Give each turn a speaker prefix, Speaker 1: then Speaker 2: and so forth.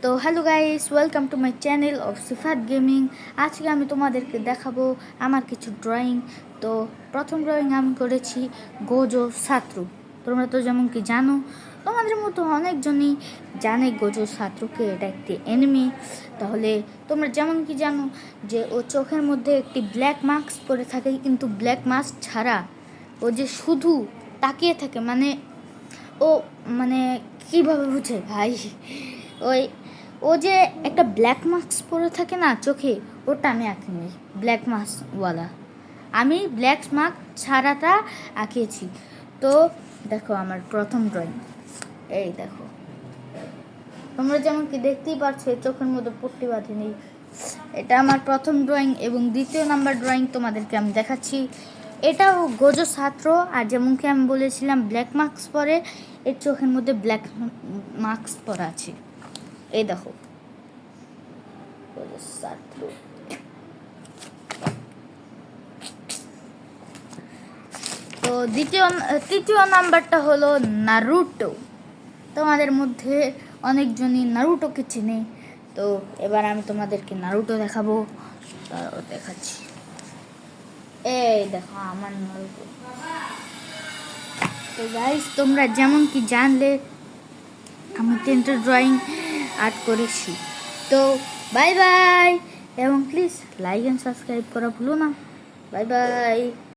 Speaker 1: তো hello guys, welcome to my channel of Sifat gaming. আজকে আমি তোমাদেরকে দেখাবো আমার কিছু ড্রয়িং। তো প্রথম ড্রয়িং আমি করেছি গোজো ছাত্রু। তোমরা তো যেমন কি জানো, তোমাদের মতো অনেকজনই জানে গোজো ছাত্রুকে, এটা একটি এনিমি। তাহলে তোমরা যেমন কি জানো যে ও চোখের মধ্যে একটি ব্ল্যাক মাস্ক পরে থাকে, কিন্তু ব্ল্যাক মাস্ক ছাড়া ও যে শুধু তাকিয়ে থাকে, ও মানে কীভাবে বুঝে ভাই, ওই ও যে একটা ব্ল্যাক মাস্ক পরে থাকে না চোখে, ওটা আমি আঁকিনি, ব্ল্যাক মাস্কওয়ালা। আমি ব্ল্যাক মাস্ক ছাড়াটা আঁকিয়েছি। তো দেখো আমার প্রথম ড্রয়িং, এই দেখো তোমরা যেমন কি দেখতেই পাচ্ছ চোখের মধ্যে পট্টি বাঁধেনি। এটা আমার প্রথম ড্রয়িং এবং দ্বিতীয় নাম্বার ড্রয়িং তোমাদেরকে আমি দেখাচ্ছি। এটাও গোজো ছাত্র, আর যেমন কি আমি বলেছিলাম ব্ল্যাক মাস্ক পরে, এর চোখের মধ্যে ব্ল্যাক মাস্ক পরা আছে। এই দেখো গোজো ছাত্র। তো তৃতীয় নাম্বারটা হলো নারুটো। তোমাদের মধ্যে অনেকজনই নারুটোকে চেনে। তো এবার আমি তোমাদেরকে নারুটো দেখাবো, দেখাচ্ছি। এই দেখো আমার নারুটো। তো গাইস, তোমরা যেমন কি জানলে আমি 10টা ড্রয়িং আর্ট করেছি। তো বাই বাই, এবং প্লিজ লাইক অ্যান্ড সাবস্ক্রাইব করা ভুলো না। Bye bye.